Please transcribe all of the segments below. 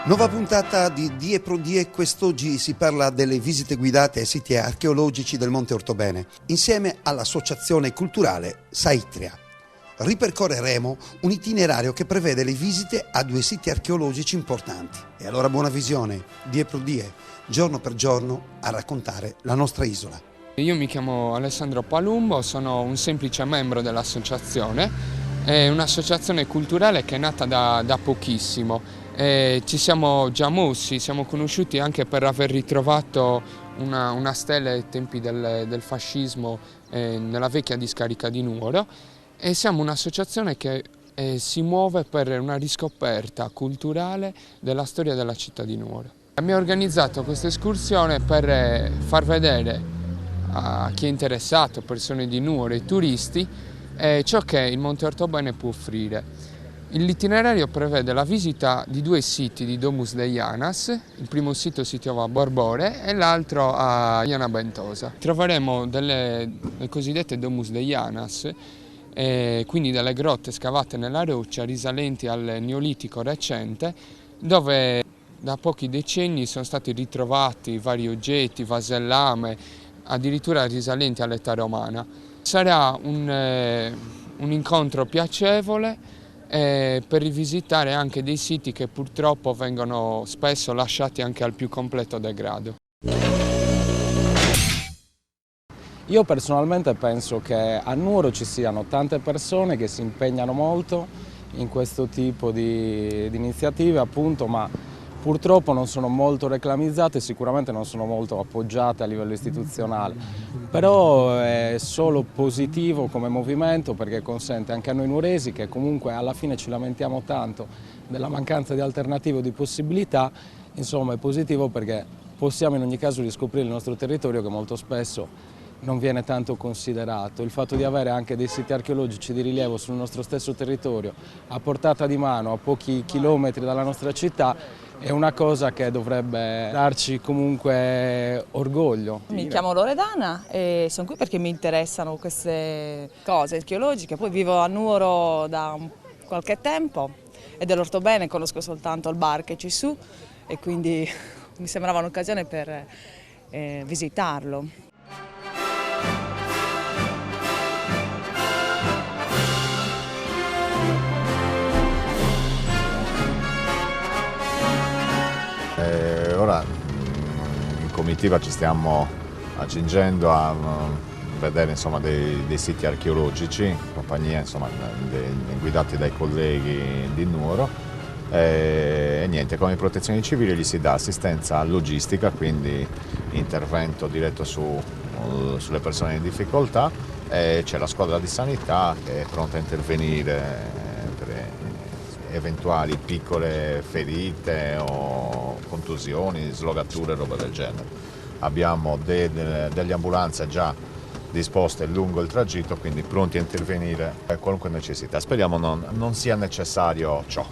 Nuova puntata di Die Pro Die. Quest'oggi si parla delle visite guidate ai siti archeologici del Monte Orthobene, insieme all'associazione culturale Saitria. Ripercorreremo un itinerario che prevede le visite a 2 siti archeologici importanti. E allora buona visione, Die Pro Die, giorno per giorno a raccontare la nostra isola. Io mi chiamo Alessandro Palumbo, sono un semplice membro dell'associazione, è un'associazione culturale che è nata da pochissimo. Ci siamo già mossi, siamo conosciuti anche per aver ritrovato una stela ai tempi del fascismo nella vecchia discarica di Nuoro, e siamo un'associazione che si muove per una riscoperta culturale della storia della città di Nuoro. Abbiamo organizzato questa escursione per far vedere a chi è interessato, persone di Nuoro e turisti, ciò che il Monte Orthobene può offrire. L'itinerario prevede la visita di 2 siti di Domus de Janas. Il primo sito si trova a Borbore e l'altro a Iana Bentosa. Troveremo le cosiddette Domus de Janas, quindi delle grotte scavate nella roccia risalenti al Neolitico recente, dove da pochi decenni sono stati ritrovati vari oggetti, vasellame, addirittura risalenti all'età romana. Sarà un incontro piacevole per rivisitare anche dei siti che purtroppo vengono spesso lasciati anche al più completo degrado. Io personalmente penso che a Nuoro ci siano tante persone che si impegnano molto in questo tipo di iniziative, appunto, ma purtroppo non sono molto reclamizzate e sicuramente non sono molto appoggiate a livello istituzionale. Però è solo positivo come movimento, perché consente anche a noi nuoresi, che comunque alla fine ci lamentiamo tanto della mancanza di alternative o di possibilità, insomma è positivo perché possiamo in ogni caso riscoprire il nostro territorio, che molto spesso non viene tanto considerato. Il fatto di avere anche dei siti archeologici di rilievo sul nostro stesso territorio, a portata di mano, a pochi chilometri dalla nostra città, è una cosa che dovrebbe darci comunque orgoglio. Mi chiamo Loredana e sono qui perché mi interessano queste cose archeologiche. Poi vivo a Nuoro da qualche tempo e dell'Orthobene conosco soltanto il bar che c'è su, e quindi mi sembrava un'occasione per visitarlo. Ora in comitiva ci stiamo accingendo a vedere, insomma, dei siti archeologici, in compagnia, insomma, guidati dai colleghi di Nuoro, e niente, come protezione civile gli si dà assistenza logistica, quindi intervento diretto sulle persone in difficoltà, e c'è la squadra di sanità che è pronta a intervenire eventuali piccole ferite o contusioni, slogature, roba del genere. Abbiamo delle ambulanze già disposte lungo il tragitto, quindi pronti a intervenire a qualunque necessità. Speriamo non sia necessario ciò.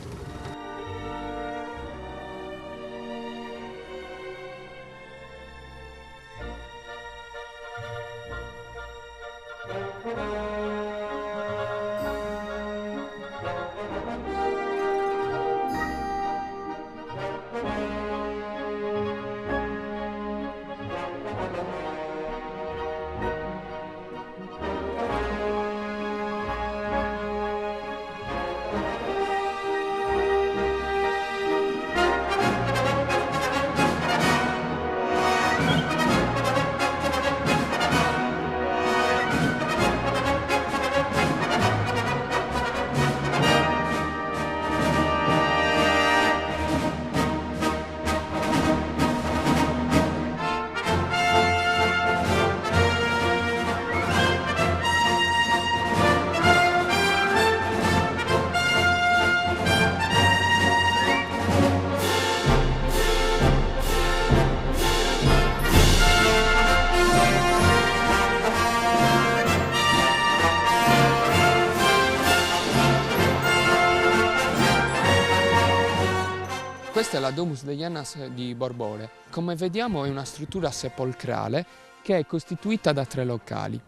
Questa è la Domus de Janas di Borbore. Come vediamo è una struttura sepolcrale che è costituita da 3 locali.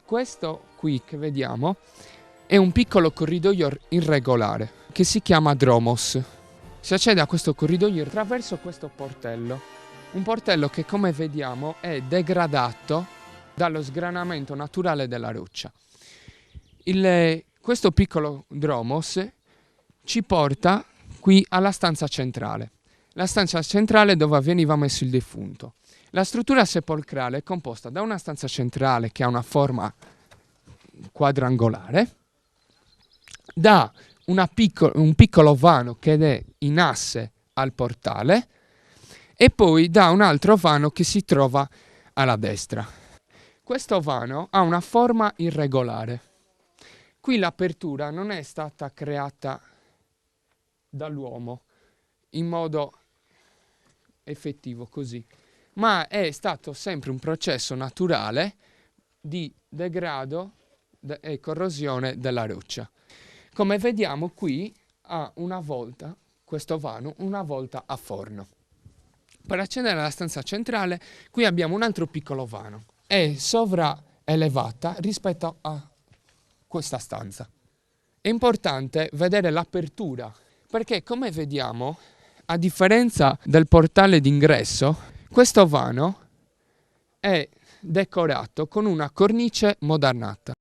Questo qui che vediamo è un piccolo corridoio irregolare che si chiama dromos. si accede a questo corridoio attraverso questo portello. Un portello che, come vediamo, è degradato dallo sgranamento naturale della roccia. Questo piccolo dromos ci porta qui alla stanza centrale. La stanza centrale dove veniva messo il defunto. La struttura sepolcrale è composta da una stanza centrale che ha una forma quadrangolare, da un piccolo vano che è in asse al portale e poi da un altro vano che si trova alla destra. Questo vano ha una forma irregolare. Qui l'apertura non è stata creata dall'uomo in modo effettivo così, ma è stato sempre un processo naturale di degrado e corrosione della roccia. Come vediamo qui ha una volta, questo vano, una volta a forno. Per accedere alla stanza centrale qui abbiamo un altro piccolo vano. È sovraelevata rispetto a questa stanza. È importante vedere l'apertura perché, come vediamo, a differenza del portale d'ingresso, questo vano è decorato con una cornice modernata.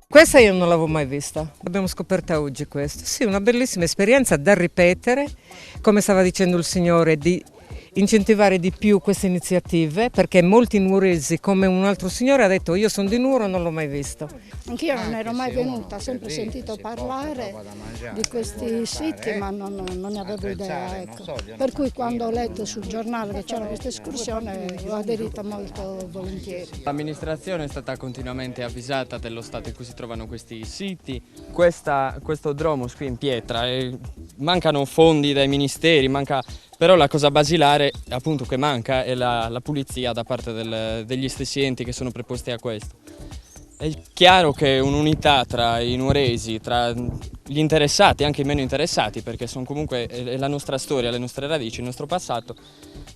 Questa io non l'avevo mai vista, l'abbiamo scoperta oggi questa. Sì, una bellissima esperienza da ripetere, come stava dicendo il Signore, di incentivare di più queste iniziative, perché molti nuoresi, come un altro signore ha detto, io sono di Nuoro, non l'ho mai visto. Anch'io non ero mai venuta, ho sempre sentito parlare di questi siti, ma non ne avevo idea. Ecco. Per cui quando ho letto sul giornale che c'era questa escursione ho aderito molto volentieri. L'amministrazione è stata continuamente avvisata dello stato in cui si trovano questi siti. Questo dromos qui in pietra, mancano fondi dai ministeri, però la cosa basilare appunto che manca è la pulizia da parte degli stessi enti che sono preposti a questo. È chiaro che un'unità tra i nuoresi, tra gli interessati, anche i meno interessati, perché sono comunque è la nostra storia, le nostre radici, il nostro passato,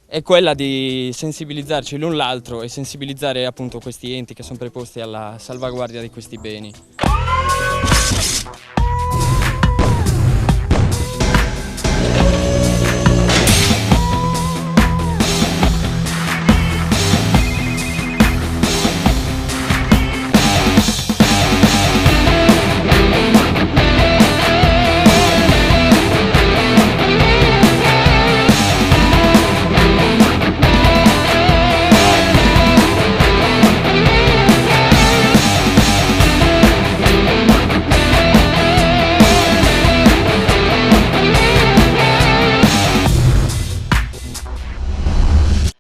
è quella di sensibilizzarci l'un l'altro e sensibilizzare appunto questi enti che sono preposti alla salvaguardia di questi beni.